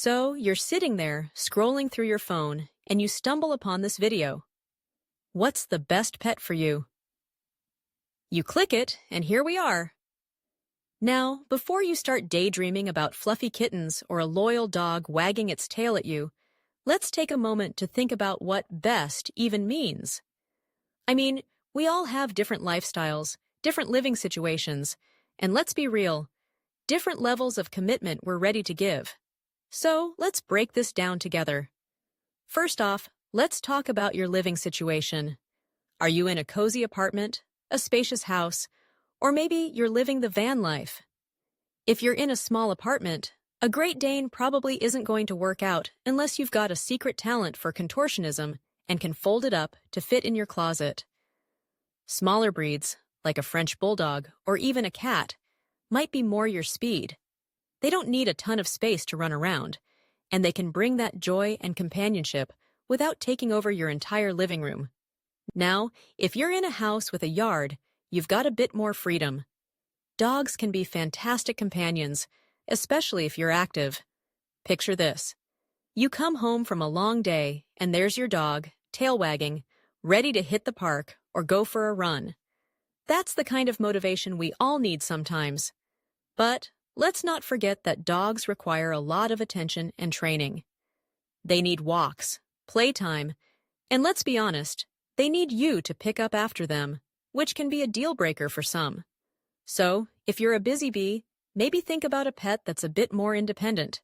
So you're sitting there, scrolling through your phone, and you stumble upon this video. What's the best pet for you? You click it, and here we are. Now, before you start daydreaming about fluffy kittens or a loyal dog wagging its tail at you, let's take a moment to think about what best even means. I mean, we all have different lifestyles, different living situations, and let's be real, different levels of commitment we're ready to give. So let's break this down together. First off, let's talk about your living situation. Are you in a cozy apartment, a spacious house, or maybe you're living the van life? If you're in a small apartment, a Great Dane probably isn't going to work out unless you've got a secret talent for contortionism and can fold it up to fit in your closet. Smaller breeds, like a French bulldog or even a cat, might be more your speed. They don't need a ton of space to run around, and they can bring that joy and companionship without taking over your entire living room. Now, if you're in a house with a yard, you've got a bit more freedom. Dogs can be fantastic companions, especially if you're active. Picture this. You come home from a long day, and there's your dog, tail wagging, ready to hit the park or go for a run. That's the kind of motivation we all need sometimes. But let's not forget that dogs require a lot of attention and training. They need walks, playtime, and let's be honest, they need you to pick up after them, which can be a deal breaker for some. So, if you're a busy bee, maybe think about a pet that's a bit more independent.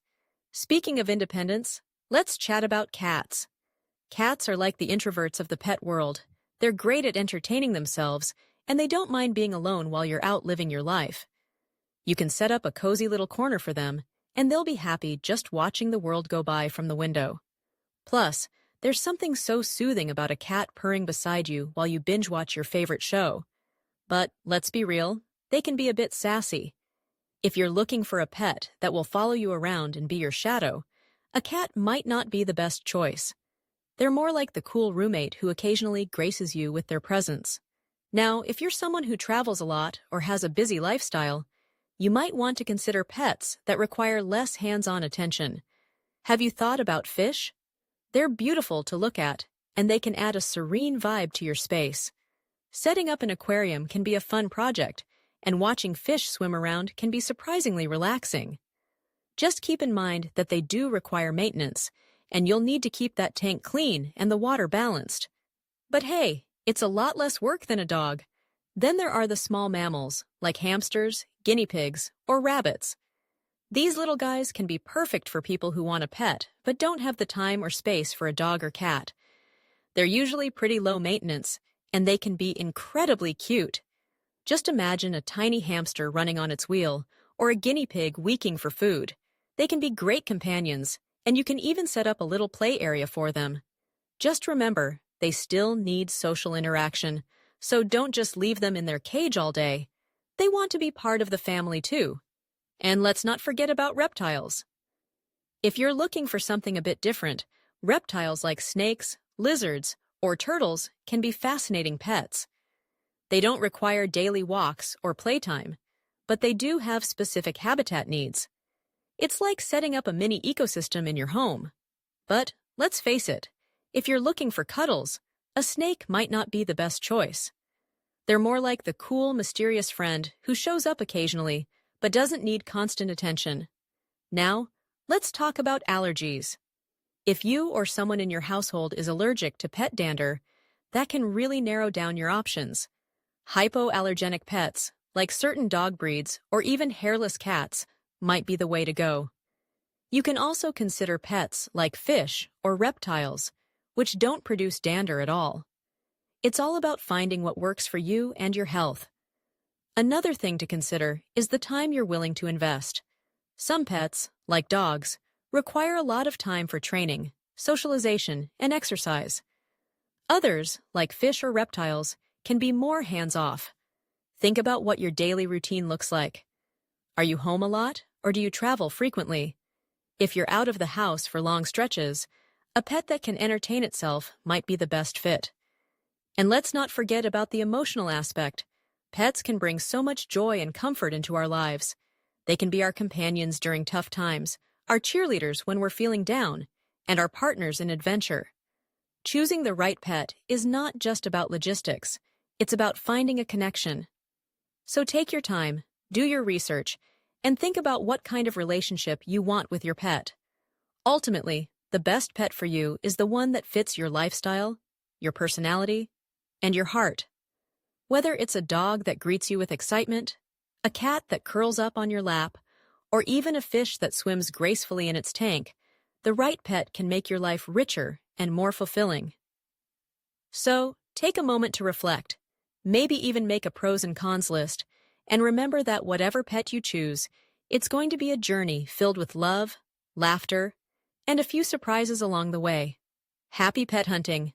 Speaking of independence, let's chat about cats. Cats are like the introverts of the pet world. They're great at entertaining themselves, and they don't mind being alone while you're out living your life. You can set up a cozy little corner for them, and they'll be happy just watching the world go by from the window. Plus, there's something so soothing about a cat purring beside you while you binge-watch your favorite show. But let's be real, they can be a bit sassy. If you're looking for a pet that will follow you around and be your shadow, a cat might not be the best choice. They're more like the cool roommate who occasionally graces you with their presence. Now, if you're someone who travels a lot or has a busy lifestyle, you might want to consider pets that require less hands-on attention. Have you thought about fish? They're beautiful to look at, and they can add a serene vibe to your space. Setting up an aquarium can be a fun project, and watching fish swim around can be surprisingly relaxing. Just keep in mind that they do require maintenance, and you'll need to keep that tank clean and the water balanced. But hey, it's a lot less work than a dog. Then there are the small mammals, like hamsters, guinea pigs, or rabbits. These little guys can be perfect for people who want a pet, but don't have the time or space for a dog or cat. They're usually pretty low maintenance, and they can be incredibly cute. Just imagine a tiny hamster running on its wheel, or a guinea pig weaking for food. They can be great companions, and you can even set up a little play area for them. Just remember, they still need social interaction, so don't just leave them in their cage all day. They want to be part of the family too. And let's not forget about reptiles. If you're looking for something a bit different, reptiles like snakes, lizards, or turtles can be fascinating pets. They don't require daily walks or playtime, but they do have specific habitat needs. It's like setting up a mini ecosystem in your home. But let's face it, if you're looking for cuddles, a snake might not be the best choice. They're more like the cool, mysterious friend who shows up occasionally but doesn't need constant attention. Now, let's talk about allergies. If you or someone in your household is allergic to pet dander, that can really narrow down your options. Hypoallergenic pets, like certain dog breeds or even hairless cats, might be the way to go. You can also consider pets like fish or reptiles, which don't produce dander at all. It's all about finding what works for you and your health. Another thing to consider is the time you're willing to invest. Some pets, like dogs, require a lot of time for training, socialization, and exercise. Others, like fish or reptiles, can be more hands-off. Think about what your daily routine looks like. Are you home a lot, or do you travel frequently? If you're out of the house for long stretches, a pet that can entertain itself might be the best fit. And let's not forget about the emotional aspect. Pets can bring so much joy and comfort into our lives. They can be our companions during tough times, are cheerleaders when we're feeling down, and are partners in adventure. Choosing the right pet is not just about logistics, it's about finding a connection. So take your time, do your research, and think about what kind of relationship you want with your pet. Ultimately, the best pet for you is the one that fits your lifestyle, your personality, and your heart. Whether it's a dog that greets you with excitement, a cat that curls up on your lap, or even a fish that swims gracefully in its tank, the right pet can make your life richer and more fulfilling. So, take a moment to reflect, maybe even make a pros and cons list, and remember that whatever pet you choose, it's going to be a journey filled with love, laughter, and a few surprises along the way. Happy pet hunting!